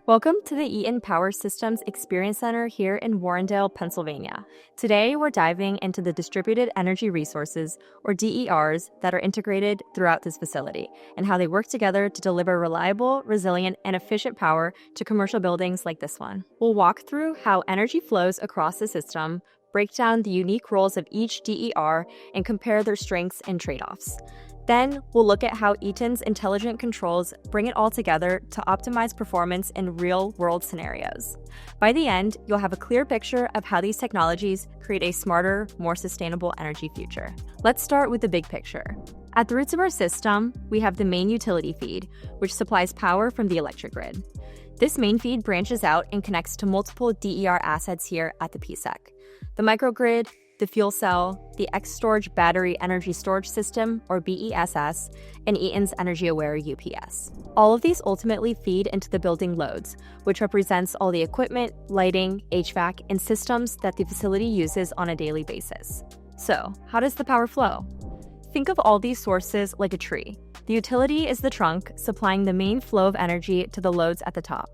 Welcome to the Eaton Power Systems Experience Center here in Warrendale, Pennsylvania. Today, we're diving into the distributed energy resources, or DERs, that are integrated throughout this facility and how they work together to deliver reliable, resilient, and efficient power to commercial buildings like this one. We'll walk through how energy flows across the system, break down the unique roles of each DER, and compare their strengths and trade-offs. Then, we'll look at how Eaton's intelligent controls bring it all together to optimize performance in real-world scenarios. By the end, you'll have a clear picture of how these technologies create a smarter, more sustainable energy future. Let's start with the big picture. At the roots of our system, we have the main utility feed, which supplies power from the electric grid. This main feed branches out and connects to multiple DER assets here at the PSEC. The microgrid, the fuel cell, the xStorage battery energy storage system, or BESS, and Eaton's EnergyAware UPS. All of these ultimately feed into the building loads, which represents all the equipment, lighting, HVAC, and systems that the facility uses on a daily basis. So, how does the power flow? Think of all these sources like a tree. The utility is the trunk, supplying the main flow of energy to the loads at the top.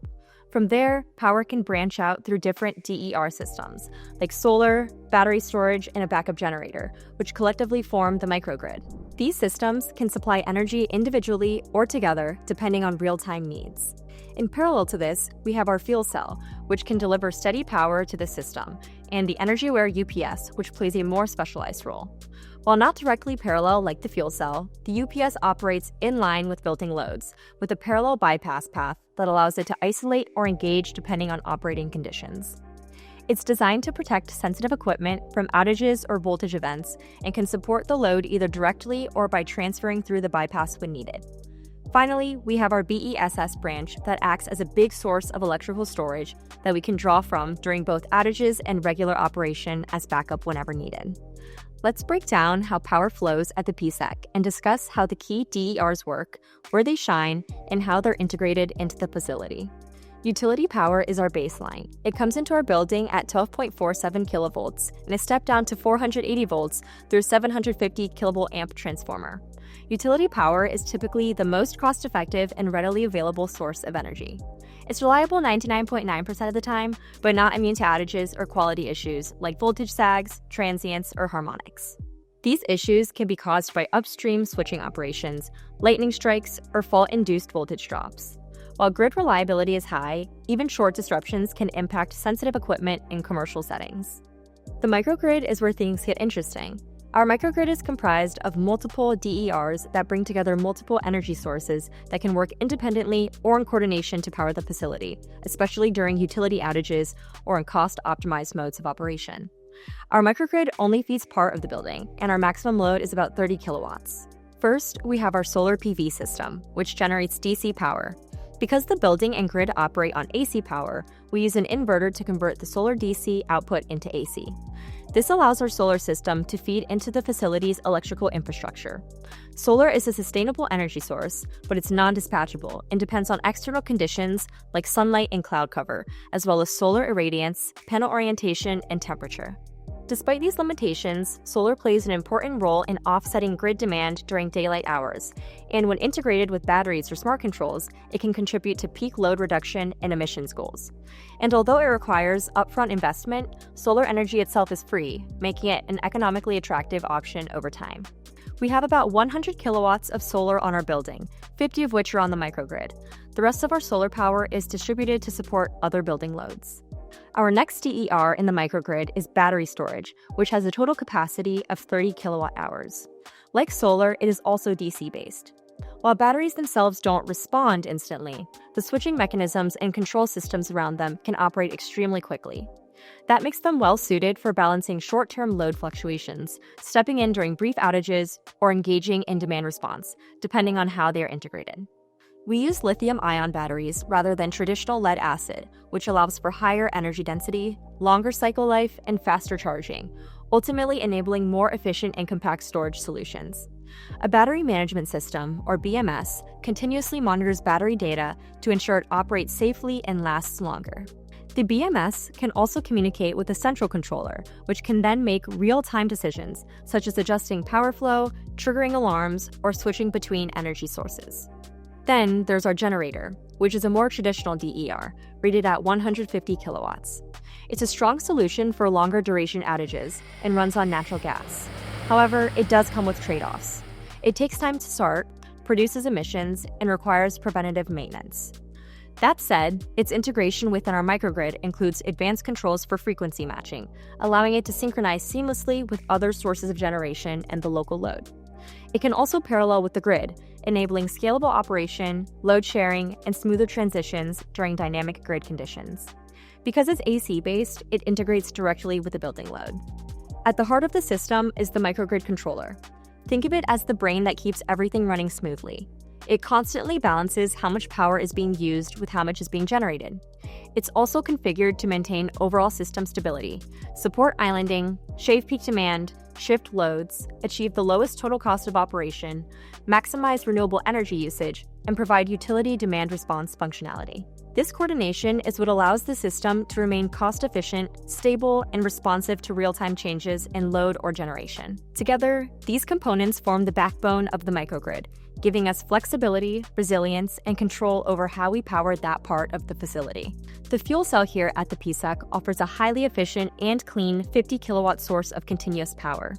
From there, power can branch out through different DER systems, like solar, battery storage, and a backup generator, which collectively form the microgrid. These systems can supply energy individually or together, depending on real-time needs. In parallel to this, we have our fuel cell, which can deliver steady power to the system, and the EnergyAware UPS, which plays a more specialized role. While not directly parallel like the fuel cell, the UPS operates in line with building loads, with a parallel bypass path that allows it to isolate or engage depending on operating conditions. It's designed to protect sensitive equipment from outages or voltage events and can support the load either directly or by transferring through the bypass when needed. Finally, we have our BESS branch that acts as a big source of electrical storage that we can draw from during both outages and regular operation as backup whenever needed. Let's break down how power flows at the PSEC and discuss how the key DERs work, where they shine, and how they're integrated into the facility. Utility power is our baseline. It comes into our building at 12.47 kilovolts and is stepped down to 480 volts through a 750 kilovolt amp transformer. Utility power is typically the most cost-effective and readily available source of energy. It's reliable 99.9% of the time, but not immune to outages or quality issues like voltage sags, transients, or harmonics. These issues can be caused by upstream switching operations, lightning strikes, or fault-induced voltage drops. While grid reliability is high, even short disruptions can impact sensitive equipment in commercial settings. The microgrid is where things get interesting. Our microgrid is comprised of multiple DERs that bring together multiple energy sources that can work independently or in coordination to power the facility, especially during utility outages or in cost-optimized modes of operation. Our microgrid only feeds part of the building, and our maximum load is about 30 kilowatts. First, we have our solar PV system, which generates DC power. Because the building and grid operate on AC power, we use an inverter to convert the solar DC output into AC. This allows our solar system to feed into the facility's electrical infrastructure. Solar is a sustainable energy source, but it's non-dispatchable and depends on external conditions like sunlight and cloud cover, as well as solar irradiance, panel orientation, and temperature. Despite these limitations, solar plays an important role in offsetting grid demand during daylight hours, and when integrated with batteries or smart controls, it can contribute to peak load reduction and emissions goals. And although it requires upfront investment, solar energy itself is free, making it an economically attractive option over time. We have about 100 kilowatts of solar on our building, 50 of which are on the microgrid. The rest of our solar power is distributed to support other building loads. Our next DER in the microgrid is battery storage, which has a total capacity of 30 kilowatt hours. Like solar, it is also DC-based. While batteries themselves don't respond instantly, the switching mechanisms and control systems around them can operate extremely quickly. That makes them well-suited for balancing short-term load fluctuations, stepping in during brief outages, or engaging in demand response, depending on how they are integrated. We use lithium-ion batteries rather than traditional lead-acid, which allows for higher energy density, longer cycle life, and faster charging, ultimately enabling more efficient and compact storage solutions. A battery management system, or BMS, continuously monitors battery data to ensure it operates safely and lasts longer. The BMS can also communicate with the central controller, which can then make real-time decisions, such as adjusting power flow, triggering alarms, or switching between energy sources. Then there's our generator, which is a more traditional DER, rated at 150 kilowatts. It's a strong solution for longer duration outages and runs on natural gas. However, it does come with trade-offs. It takes time to start, produces emissions, and requires preventative maintenance. That said, its integration within our microgrid includes advanced controls for frequency matching, allowing it to synchronize seamlessly with other sources of generation and the local load. It can also parallel with the grid, enabling scalable operation, load sharing, and smoother transitions during dynamic grid conditions. Because it's AC-based, it integrates directly with the building load. At the heart of the system is the microgrid controller. Think of it as the brain that keeps everything running smoothly. It constantly balances how much power is being used with how much is being generated. It's also configured to maintain overall system stability, support islanding, shave peak demand, shift loads, achieve the lowest total cost of operation, maximize renewable energy usage, and provide utility demand response functionality. This coordination is what allows the system to remain cost-efficient, stable, and responsive to real-time changes in load or generation. Together, these components form the backbone of the microgrid, giving us flexibility, resilience, and control over how we power that part of the facility. The fuel cell here at the PSEC offers a highly efficient and clean 50 kilowatt source of continuous power.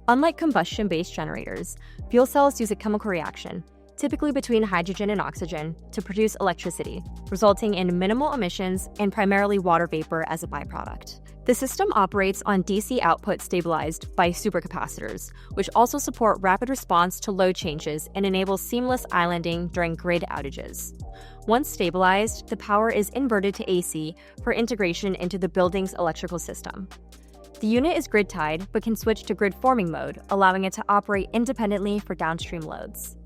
Unlike combustion-based generators, fuel cells use a chemical reaction, typically between hydrogen and oxygen, to produce electricity, resulting in minimal emissions and primarily water vapor as a byproduct. The system operates on DC output stabilized by supercapacitors, which also support rapid response to load changes and enable seamless islanding during grid outages. Once stabilized, the power is inverted to AC for integration into the building's electrical system. The unit is grid-tied but can switch to grid-forming mode, allowing it to operate independently for downstream loads.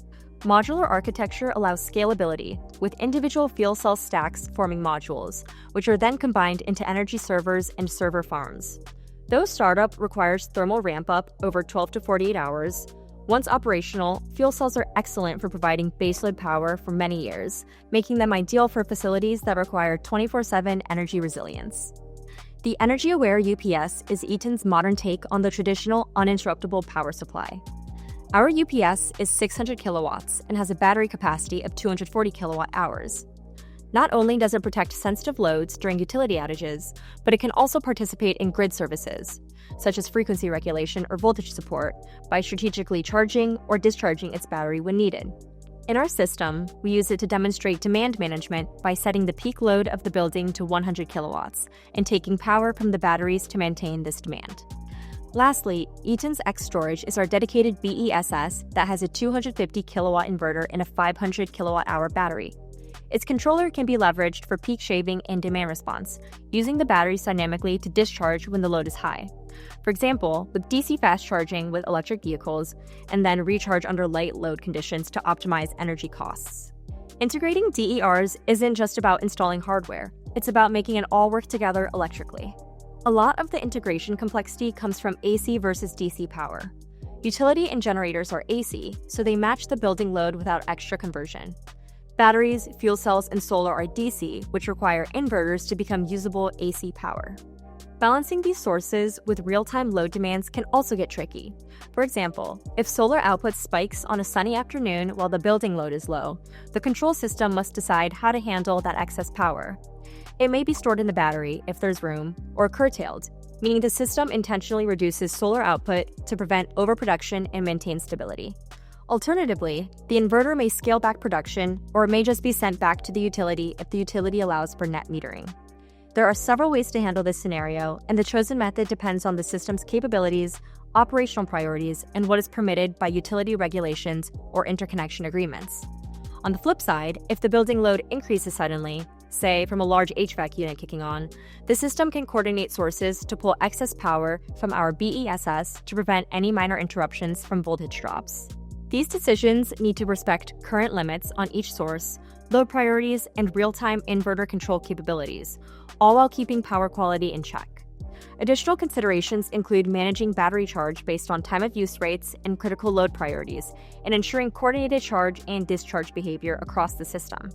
Modular architecture allows scalability, with individual fuel cell stacks forming modules, which are then combined into energy servers and server farms. Though startup requires thermal ramp-up over 12 to 48 hours, once operational, fuel cells are excellent for providing baseload power for many years, making them ideal for facilities that require 24/7 energy resilience. The EnergyAware UPS is Eaton's modern take on the traditional uninterruptible power supply. Our UPS is 600 kilowatts and has a battery capacity of 240 kilowatt hours. Not only does it protect sensitive loads during utility outages, but it can also participate in grid services, such as frequency regulation or voltage support, by strategically charging or discharging its battery when needed. In our system, we use it to demonstrate demand management by setting the peak load of the building to 100 kilowatts and taking power from the batteries to maintain this demand. Lastly, Eaton's xStorage is our dedicated BESS that has a 250 kilowatt inverter and a 500 kilowatt hour battery. Its controller can be leveraged for peak shaving and demand response, using the batteries dynamically to discharge when the load is high. For example, with DC fast charging with electric vehicles, and then recharge under light load conditions to optimize energy costs. Integrating DERs isn't just about installing hardware, it's about making it all work together electrically. A lot of the integration complexity comes from AC versus DC power. Utility and generators are AC, so they match the building load without extra conversion. Batteries, fuel cells, and solar are DC, which require inverters to become usable AC power. Balancing these sources with real-time load demands can also get tricky. For example, if solar output spikes on a sunny afternoon while the building load is low, the control system must decide how to handle that excess power. It may be stored in the battery, if there's room, or curtailed, meaning the system intentionally reduces solar output to prevent overproduction and maintain stability. Alternatively, the inverter may scale back production, or it may just be sent back to the utility if the utility allows for net metering. There are several ways to handle this scenario, and the chosen method depends on the system's capabilities, operational priorities, and what is permitted by utility regulations or interconnection agreements. On the flip side, if the building load increases suddenly, say from a large HVAC unit kicking on, the system can coordinate sources to pull excess power from our BESS to prevent any minor interruptions from voltage drops. These decisions need to respect current limits on each source, load priorities, and real-time inverter control capabilities, all while keeping power quality in check. Additional considerations include managing battery charge based on time of use rates and critical load priorities, and ensuring coordinated charge and discharge behavior across the system.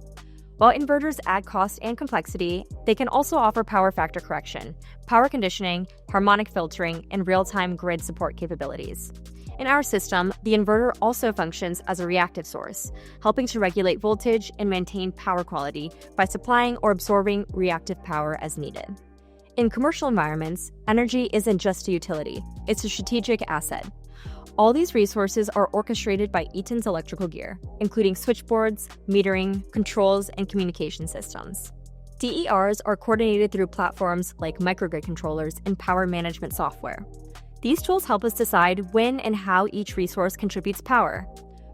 While inverters add cost and complexity, they can also offer power factor correction, power conditioning, harmonic filtering, and real-time grid support capabilities. In our system, the inverter also functions as a reactive source, helping to regulate voltage and maintain power quality by supplying or absorbing reactive power as needed. In commercial environments, energy isn't just a utility, it's a strategic asset. All these resources are orchestrated by Eaton's electrical gear, including switchboards, metering, controls, and communication systems. DERs are coordinated through platforms like microgrid controllers and power management software. These tools help us decide when and how each resource contributes power.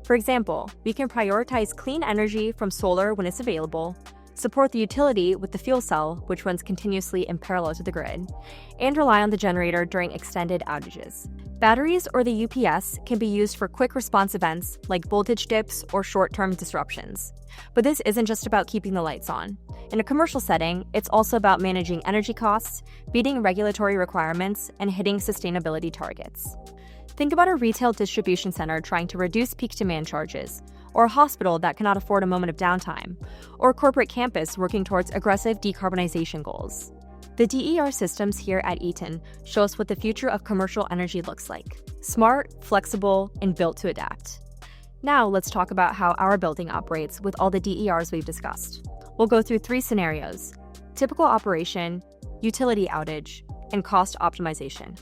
For example, we can prioritize clean energy from solar when it's available, support the utility with the fuel cell, which runs continuously in parallel to the grid, and rely on the generator during extended outages. Batteries or the UPS can be used for quick response events like voltage dips or short-term disruptions. But this isn't just about keeping the lights on. In a commercial setting, it's also about managing energy costs, meeting regulatory requirements, and hitting sustainability targets. Think about a retail distribution center trying to reduce peak demand charges, or a hospital that cannot afford a moment of downtime, or a corporate campus working towards aggressive decarbonization goals. The DER systems here at Eaton show us what the future of commercial energy looks like: smart, flexible, and built to adapt. Now let's talk about how our building operates with all the DERs we've discussed. We'll go through 3 scenarios: typical operation, utility outage, and cost optimization.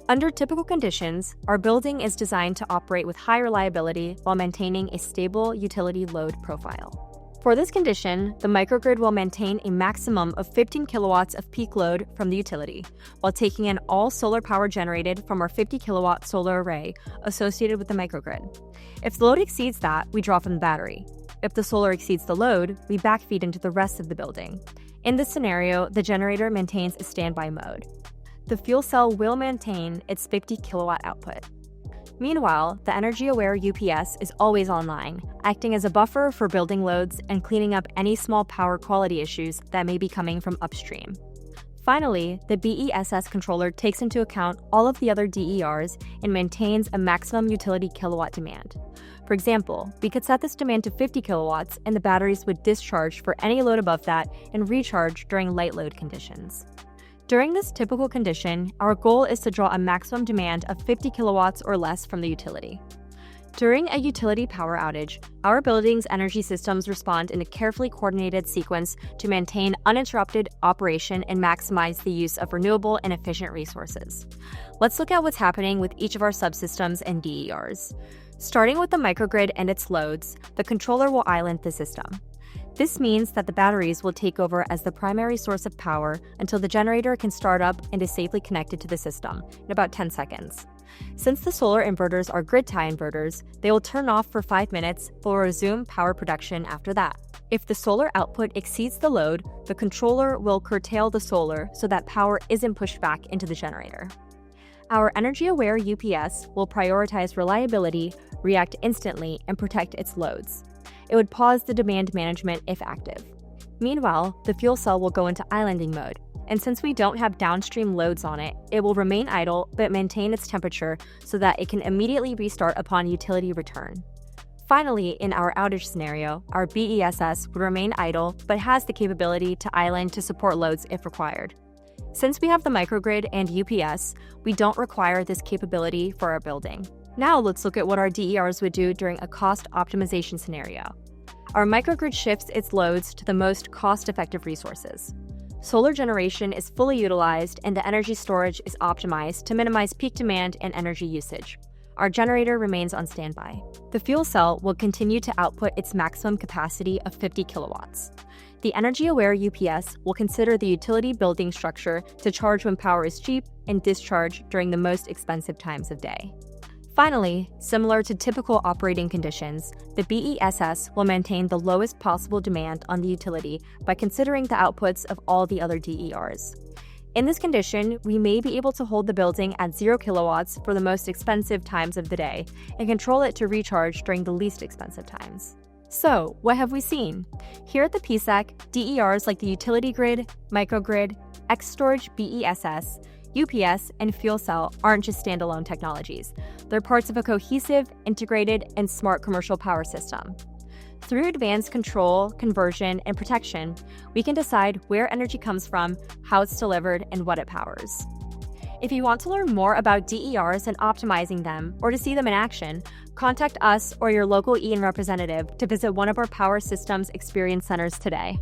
Under typical conditions, our building is designed to operate with high reliability while maintaining a stable utility load profile. For this condition, the microgrid will maintain a maximum of 15 kilowatts of peak load from the utility, while taking in all solar power generated from our 50 kilowatt solar array associated with the microgrid. If the load exceeds that, we draw from the battery. If the solar exceeds the load, we backfeed into the rest of the building. In this scenario, the generator maintains a standby mode. The fuel cell will maintain its 50 kilowatt output. Meanwhile, the EnergyAware UPS is always online, acting as a buffer for building loads and cleaning up any small power quality issues that may be coming from upstream. Finally, the BESS controller takes into account all of the other DERs and maintains a maximum utility kilowatt demand. For example, we could set this demand to 50 kilowatts and the batteries would discharge for any load above that and recharge during light load conditions. During this typical condition, our goal is to draw a maximum demand of 50 kilowatts or less from the utility. During a utility power outage, our building's energy systems respond in a carefully coordinated sequence to maintain uninterrupted operation and maximize the use of renewable and efficient resources. Let's look at what's happening with each of our subsystems and DERs. Starting with the microgrid and its loads, the controller will island the system. This means that the batteries will take over as the primary source of power until the generator can start up and is safely connected to the system in about 10 seconds. Since the solar inverters are grid tie inverters, they will turn off for 5 minutes but will resume power production after that. If the solar output exceeds the load, the controller will curtail the solar so that power isn't pushed back into the generator. Our EnergyAware UPS will prioritize reliability, react instantly, and protect its loads. It would pause the demand management if active. Meanwhile, the fuel cell will go into islanding mode, and since we don't have downstream loads on it, it will remain idle but maintain its temperature so that it can immediately restart upon utility return. Finally, in our outage scenario, our BESS would remain idle but has the capability to island to support loads if required. Since we have the microgrid and UPS, we don't require this capability for our building. Now let's look at what our DERs would do during a cost optimization scenario. Our microgrid shifts its loads to the most cost-effective resources. Solar generation is fully utilized and the energy storage is optimized to minimize peak demand and energy usage. Our generator remains on standby. The fuel cell will continue to output its maximum capacity of 50 kilowatts. The EnergyAware UPS will consider the utility building structure to charge when power is cheap and discharge during the most expensive times of day. Finally, similar to typical operating conditions, the BESS will maintain the lowest possible demand on the utility by considering the outputs of all the other DERs. In this condition, we may be able to hold the building at 0 kilowatts for the most expensive times of the day and control it to recharge during the least expensive times. So, what have we seen? Here at the PSEC, DERs like the utility grid, microgrid, xStorage BESS, UPS, and fuel cell aren't just standalone technologies. They're parts of a cohesive, integrated, and smart commercial power system. Through advanced control, conversion, and protection, we can decide where energy comes from, how it's delivered, and what it powers. If you want to learn more about DERs and optimizing them, or to see them in action, contact us or your local Eaton representative to visit one of our Power Systems Experience Centers today.